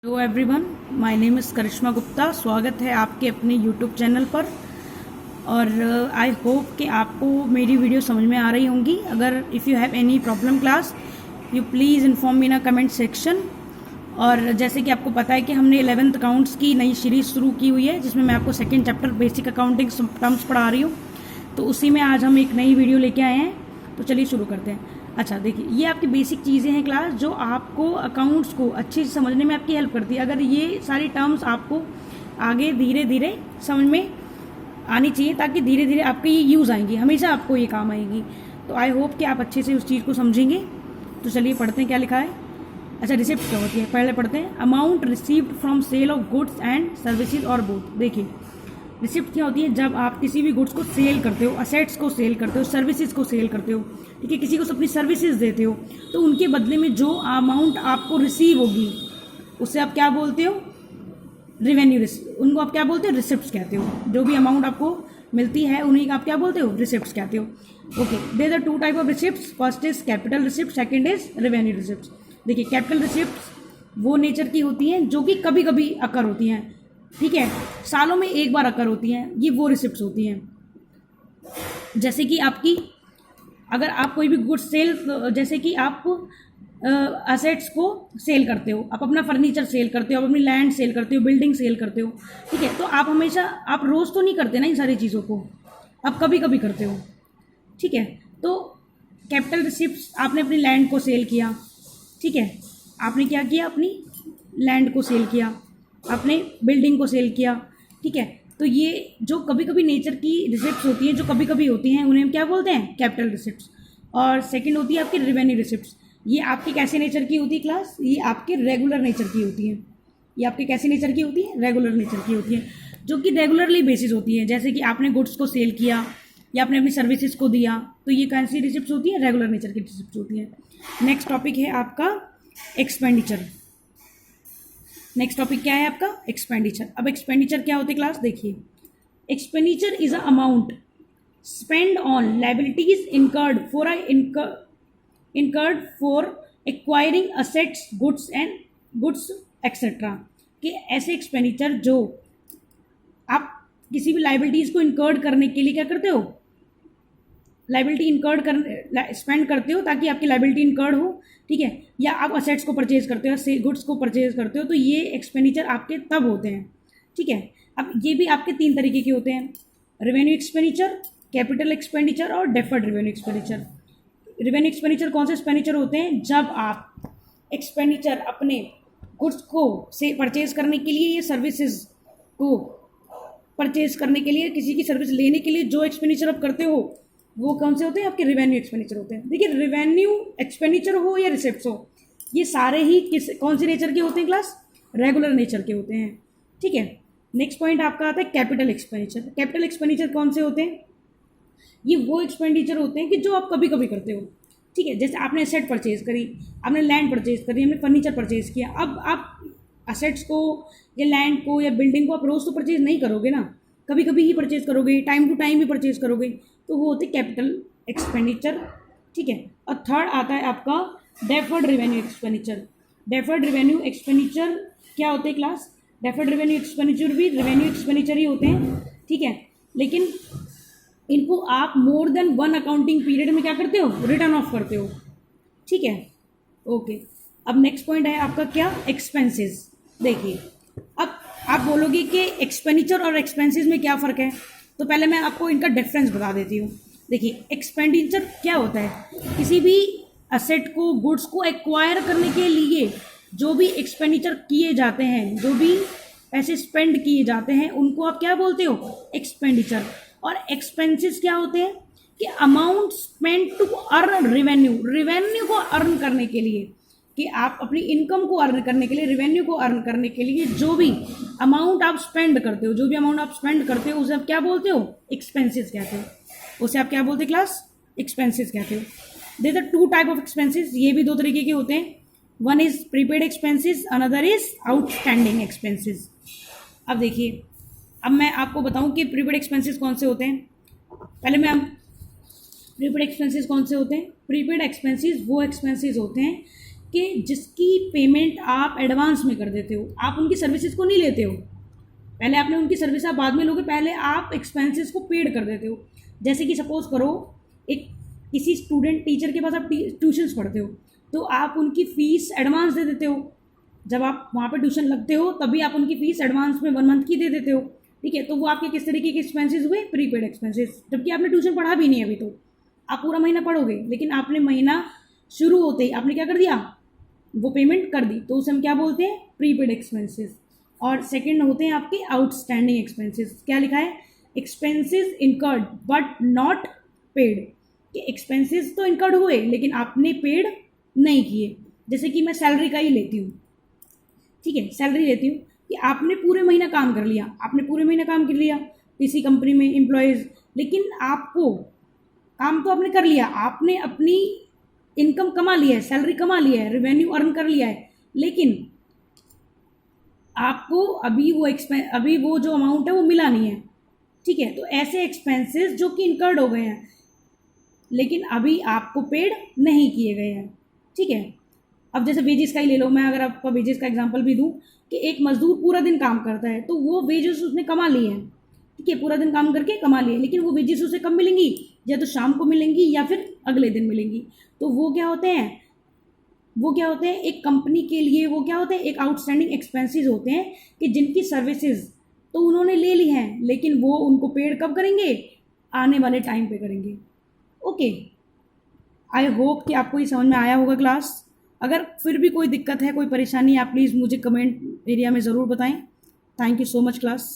Hello everyone, my name is Karishma Gupta. स्वागत है आपके अपने यूट्यूब चैनल पर। और आई होप कि आपको मेरी वीडियो समझ में आ रही होंगी। अगर if you have any problem class you please inform me in a comment section. और जैसे कि आपको पता है कि हमने 11th अकाउंट्स की नई सीरीज़ शुरू की हुई है, जिसमें मैं आपको second chapter basic accounting terms पढ़ा रही हूँ। तो उसी में आज हम एक नई वीडियो लेके आए हैं। तो चलिए शुरू करते हैं। अच्छा देखिए, ये आपकी बेसिक चीज़ें हैं क्लास, जो आपको अकाउंट्स को अच्छे से समझने में आपकी हेल्प करती है। अगर ये सारी टर्म्स आपको आगे धीरे धीरे समझ में आनी चाहिए, ताकि धीरे धीरे आपके ये यूज़ आएंगी, हमेशा आपको ये काम आएगी। तो आई होप कि आप अच्छे से उस चीज़ को समझेंगे। तो चलिए पढ़ते हैं क्या लिखा है। अच्छा, रिसिप्ट क्या होती है पहले पढ़ते हैं। Amount received from sale of goods and services और बोथ। देखिए, रिसिप्ट क्या होती है? जब आप किसी भी गुड्स को सेल करते हो, असेट्स को सेल करते हो, सर्विसेज को सेल करते हो, ठीक है, किसी को अपनी सर्विसेज देते हो, तो उनके बदले में जो अमाउंट आपको रिसीव होगी उससे आप क्या बोलते हो? रेवेन्यू। उनको आप क्या बोलते हो? रिसिप्ट्स कहते हो। जो भी अमाउंट आपको मिलती है उन्हीं का आप क्या बोलते हो? रिसिप्ट्स कहते हो। Okay, there are two type of receipts. First is capital receipt, second is revenue receipts. देखिए, कैपिटल रिसिप्ट्स वो नेचर की होती हैं जो कि कभी कभी अकर होती हैं, ठीक है, सालों में एक बार अकर होती हैं। ये वो रिसिप्ट्स होती हैं जैसे कि आपकी, अगर आप कोई भी गुड्स सेल, जैसे कि आप असेट्स को सेल करते हो, आप अपना फर्नीचर सेल करते हो, आप अपनी लैंड सेल करते हो, बिल्डिंग सेल करते हो, ठीक है, तो आप हमेशा, आप रोज़ तो नहीं करते ना इन सारी चीज़ों को, आप कभी कभी करते हो, ठीक है। तो कैपिटल रिसिप्ट्स, आपने अपनी लैंड को सेल किया, ठीक है, आपने क्या किया? अपनी लैंड को सेल किया, आपने बिल्डिंग को सेल किया, ठीक है। तो ये जो कभी कभी नेचर की रिसिप्ट्स होती हैं, जो कभी कभी होती हैं, उन्हें हम क्या बोलते हैं? Capital receipts. और सेकंड होती है आपकी रेवेन्यू रिसिप्ट्स। ये आपकी कैसे नेचर की होती है क्लास? ये आपके रेगुलर नेचर की होती है। ये आपके कैसे नेचर की होती है? रेगुलर नेचर की होती है, जो कि रेगुलरली बेसिस होती है। जैसे कि आपने गुड्स को सेल किया या आपने अपनी सर्विसेज को दिया, तो ये कैसी रिसिप्ट्स होती है? रेगुलर नेचर की रिसिप्ट्स होती है। नेक्स्ट टॉपिक है आपका एक्सपेंडिचर। नेक्स्ट टॉपिक क्या है आपका? एक्सपेंडिचर। अब एक्सपेंडिचर क्या होती है क्लास? देखिए, expenditure is a amount spend on liabilities incurred for acquiring assets, goods etcetera. कि ऐसे एक्सपेंडिचर जो आप किसी भी लाइबिलिटीज को इनकर्ड करने के लिए क्या करते हो? लाइबिलिटी इनकर्ड कर स्पेंड करते हो, ताकि आपकी लाइबिलिटी इनकर्ड हो, ठीक है, या आप असेट्स को परचेज करते हो, गुड्स को परचेज करते हो, तो ये एक्सपेंडिचर आपके तब होते हैं, ठीक है। अब ये भी आपके तीन तरीके के होते हैं: रेवेन्यू एक्सपेंडिचर, कैपिटल एक्सपेंडिचर और deferred revenue expenditure. Revenue expenditure कौन से एक्सपेंडिचर होते हैं? जब आप एक्सपेंडिचर अपने गुड्स को से परचेज करने के लिए या सर्विसेज को परचेज करने के लिए, किसी की सर्विस लेने के लिए जो एक्सपेंडिचर आप करते हो, वो कौन से होते हैं? आपके रेवेन्यू एक्सपेंडिचर होते हैं। देखिए, रेवेन्यू एक्सपेंडिचर हो या रिसिप्ट्स हो, ये सारे ही कौन से नेचर के होते हैं क्लास? रेगुलर नेचर के होते हैं, ठीक है। नेक्स्ट पॉइंट आपका आता है कैपिटल एक्सपेंडिचर। कैपिटल एक्सपेंडिचर कौन से होते हैं? ये वो एक्सपेंडिचर होते हैं कि जो आप कभी कभी करते हो, ठीक है। जैसे आपने एसेट परचेज करी, आपने लैंड परचेज करी, आपने फर्नीचर परचेज किया। अब आप असेट्स को या लैंड को या बिल्डिंग को आप रोज़ तो परचेज नहीं करोगे ना, कभी कभी ही परचेज करोगे, टाइम टू टाइम भी परचेज करोगे, तो वो होते कैपिटल एक्सपेंडिचर, ठीक है। और थर्ड आता है आपका deferred revenue expenditure. Deferred revenue expenditure क्या होते हैं क्लास? डेफर्ड रेवेन्यू एक्सपेंडिचर भी रेवेन्यू एक्सपेंडिचर ही होते हैं, ठीक है, लेकिन इनको आप more than one accounting period में क्या करते हो? रिटर्न ऑफ करते हो, ठीक है। ओके, अब नेक्स्ट पॉइंट है आपका क्या? एक्सपेंसेस। देखिए, अब आप बोलोगे कि एक्सपेंडिचर और एक्सपेंसेस में क्या फ़र्क है, तो पहले मैं आपको इनका डिफरेंस बता देती हूँ। देखिए, एक्सपेंडिचर क्या होता है? किसी भी असेट को, गुड्स को एक्वायर करने के लिए जो भी एक्सपेंडिचर किए जाते हैं, जो भी पैसे स्पेंड किए जाते हैं, उनको आप क्या बोलते हो? एक्सपेंडिचर। और एक्सपेंसेस क्या होते हैं? कि amount spend to earn revenue, revenue को अर्न करने के लिए, कि आप अपनी इनकम को अर्न करने के लिए, रेवेन्यू को अर्न करने के लिए जो भी अमाउंट आप स्पेंड करते हो, जो भी अमाउंट आप स्पेंड करते हो, उसे आप क्या बोलते हो? एक्सपेंसेस कहते हो। उसे आप क्या बोलते हैं क्लास? एक्सपेंसेस कहते हो। There are two type of expenses, ये भी दो तरीके के होते हैं। One is prepaid expenses, another is outstanding expenses. अब देखिए, अब मैं आपको बताऊं कि प्रीपेड एक्सपेंसेस कौन से होते हैं। पहले मैं प्रीपेड एक्सपेंसेस कौन से होते हैं? प्रीपेड एक्सपेंसेस वो एक्सपेंसेस होते हैं कि जिसकी पेमेंट आप एडवांस में कर देते हो, आप उनकी सर्विसेज को नहीं लेते हो, पहले आपने उनकी सर्विस आप बाद में लोगे, पहले आप एक्सपेंसेस को पेड कर देते हो। जैसे कि सपोज करो एक किसी स्टूडेंट टीचर के पास आप ट्यूशन्स पढ़ते हो, तो आप उनकी फ़ीस एडवांस दे देते हो। जब आप वहाँ पे ट्यूशन लगते हो तभी आप उनकी फ़ीस एडवांस में 1 मंथ की दे देते हो, ठीक है। तो वो आपके किस तरीके के एक्सपेंसेस हुए? Prepaid expenses. जबकि आपने ट्यूशन पढ़ा भी नहीं है अभी, तो आप पूरा महीना पढ़ोगे, लेकिन आपने महीना शुरू होते ही आपने क्या कर दिया? वो पेमेंट कर दी, तो उसे हम क्या बोलते हैं? Prepaid expenses. और सेकंड होते हैं आपके आउटस्टैंडिंग एक्सपेंसेस। क्या लिखा है? Expenses incurred but not paid, कि एक्सपेंसेस तो इनकर्ड हुए लेकिन आपने पेड नहीं किए। जैसे कि मैं सैलरी का ही लेती हूँ, ठीक है, सैलरी लेती हूँ कि आपने पूरे महीना काम कर लिया, आपने पूरे महीना काम कर लिया किसी कंपनी में एम्प्लॉयज़, लेकिन आपको काम तो आपने कर लिया, आपने अपनी इनकम कमा लिया है, सैलरी कमा लिया है, रेवेन्यू अर्न कर लिया है, लेकिन आपको अभी वो जो अमाउंट है वो मिला नहीं है, ठीक है। तो ऐसे एक्सपेंसेस जो कि इनकर्ड हो गए हैं लेकिन अभी आपको पेड नहीं किए गए हैं, ठीक है। अब जैसे वेजेस का ही ले लो, मैं अगर आपको वेजेस का एग्जांपल भी दूं कि एक मजदूर पूरा दिन काम करता है तो वो वेजेस उसने कमा लिए हैं, ठीक है, पूरा दिन काम करके कमा लिए, लेकिन वो वेजेस उसे कब मिलेंगी? या तो शाम को मिलेंगी या फिर अगले दिन मिलेंगी। तो वो क्या होते हैं? एक कंपनी के लिए वो क्या होते हैं? एक आउटस्टैंडिंग एक्सपेंसेस होते हैं कि जिनकी सर्विसेज तो उन्होंने ले ली हैं लेकिन वो उनको पेड कब करेंगे? आने वाले टाइम पे करेंगे। ओके, आई होप कि आपको ये समझ में आया होगा क्लास। अगर फिर भी कोई दिक्कत है, कोई परेशानी है, आप प्लीज़ मुझे कमेंट एरिया में ज़रूर बताएं। Thank you so much class.